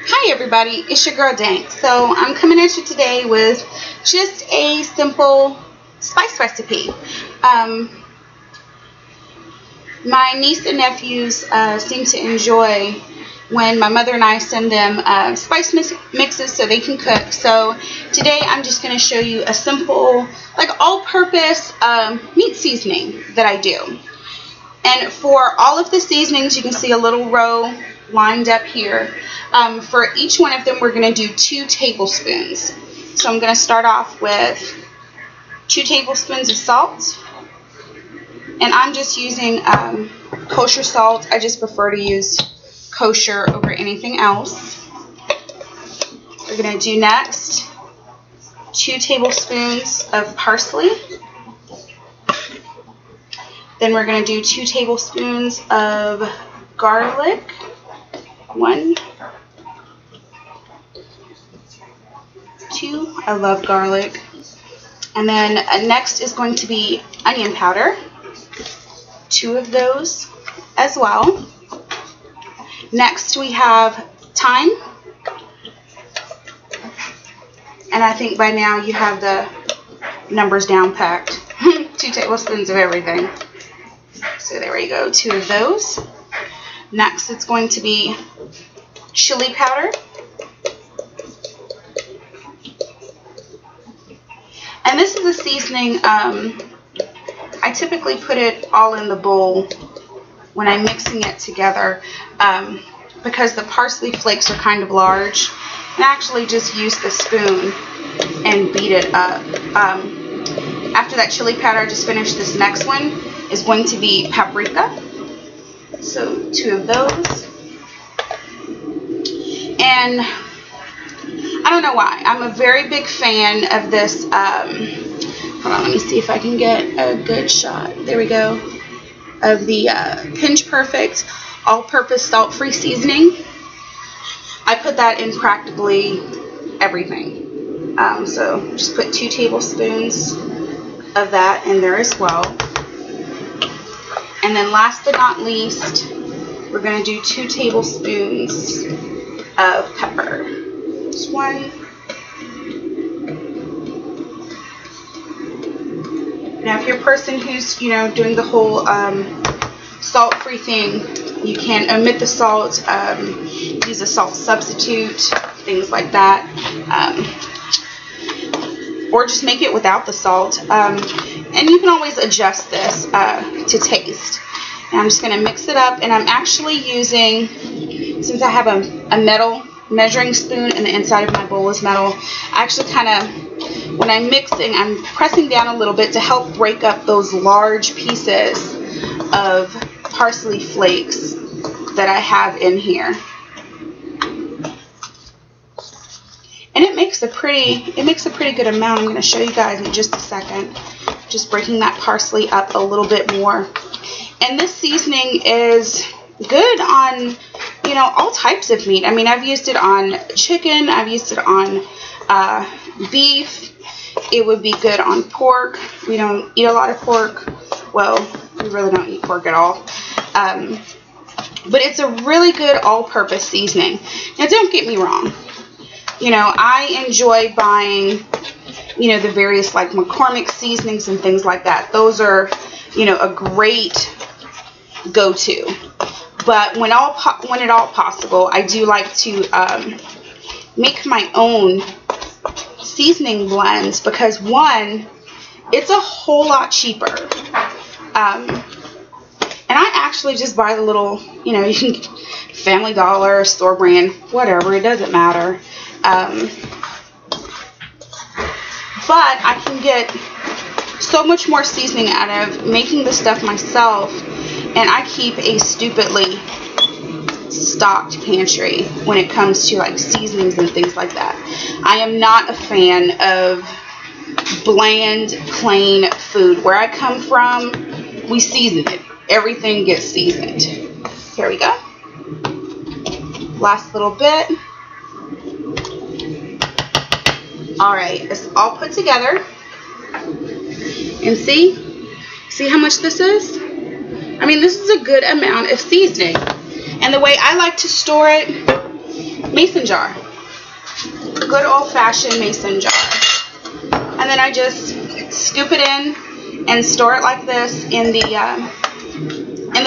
Hi everybody, it's your girl Dank. So I'm coming at you today with just a simple spice recipe. My niece and nephews seem to enjoy when my mother and I send them spice mixes so they can cook. So today I'm just going to show you a simple, like all-purpose meat seasoning that I do. And for all of the seasonings, you can see a little row lined up here. For each one of them, we're going to do 2 tablespoons. So I'm going to start off with 2 tablespoons of salt. And I'm just using kosher salt. I just prefer to use kosher over anything else. We're going to do next 2 tablespoons of parsley. Then we're going to do 2 tablespoons of garlic. 1, 2, I love garlic. And then next is going to be onion powder. 2 of those as well. Next we have thyme. And I think by now you have the numbers down packed. 2 tablespoons of everything. So there we go, 2 of those. Next it's going to be chili powder. And this is a seasoning, I typically put it all in the bowl when I'm mixing it together because the parsley flakes are kind of large. And I actually just use the spoon and beat it up. After that chili powder, I just finished this next one, is going to be paprika. So 2 of those. And I don't know why. I'm a very big fan of this. Hold on, let me see if I can get a good shot. There we go. Of the Pinch Perfect all-purpose salt-free seasoning. I put that in practically everything. So just put 2 tablespoons of that in there as well. And then last but not least, we're going to do 2 tablespoons of pepper. Just 1. Now if you're a person who's, doing the whole salt-free thing, you can omit the salt, use a salt substitute, things like that. Or just make it without the salt. And you can always adjust this to taste. And I'm just going to mix it up, and I'm actually using, since I have a metal measuring spoon and the inside of my bowl is metal, I actually kind of, when I'm mixing, I'm pressing down a little bit to help break up those large pieces of parsley flakes that I have in here. And it makes a pretty good amount. I'm going to show you guys in just a second. Just breaking that parsley up a little bit more. And this seasoning is good on, all types of meat. I mean, I've used it on chicken. I've used it on beef. It would be good on pork. We don't eat a lot of pork. Well, we really don't eat pork at all. But it's a really good all-purpose seasoning. Now, don't get me wrong. I enjoy buying, the various like McCormick seasonings and things like that. Those are, a great go-to. But when at all possible, I do like to make my own seasoning blends because, one, it's a whole lot cheaper. And I actually just buy the little, you can get Family Dollar, store brand, whatever, it doesn't matter. But I can get so much more seasoning out of making the stuff myself, and I keep a stupidly stocked pantry when it comes to like seasonings and things like that. I am not a fan of bland, plain food. Where I come from, we season it. Everything gets seasoned. Here we go. Last little bit. Alright, it's all put together. And see how much this is? I mean, this is a good amount of seasoning. And the way I like to store it, mason jar. Good old-fashioned mason jar. And then I just scoop it in and store it like this in the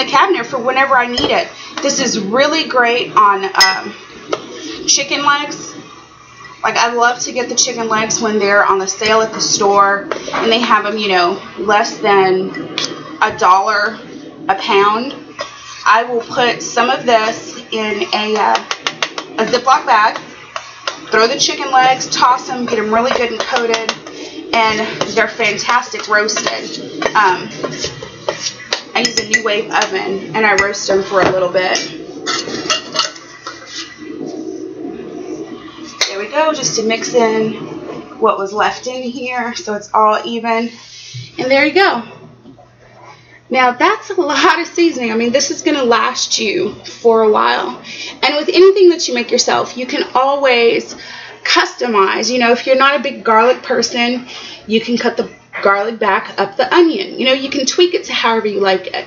cabinet for whenever I need it. This is really great on chicken legs. Like, I love to get the chicken legs when they're on the sale at the store and they have them, you know, less than $1 a pound. I will put some of this in a Ziploc bag, throw the chicken legs, toss them, get them really good and coated, and they're fantastic roasted. I use a New Wave oven and I roast them for a little bit. There we go, just to mix in what was left in here so it's all even. And there you go. Now that's a lot of seasoning. I mean, this is going to last you for a while. And with anything that you make yourself, you can always customize. You know, if you're not a big garlic person, you can cut the garlic back up the onion. You know, you can tweak it to however you like it.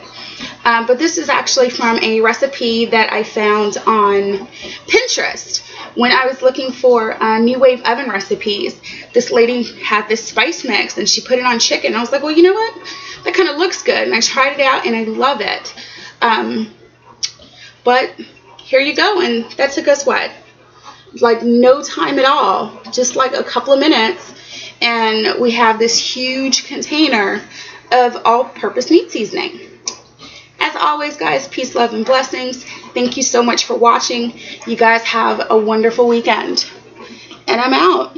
But this is actually from a recipe that I found on Pinterest. When I was looking for New Wave oven recipes, this lady had this spice mix and she put it on chicken. I was like, well, you know what? That kind of looks good. And I tried it out and I love it. But here you go. And that took us, what? Like no time at all. Just like a couple of minutes. And we have this huge container of all-purpose meat seasoning. As always, guys, peace, love, and blessings. Thank you so much for watching. You guys have a wonderful weekend. And I'm out.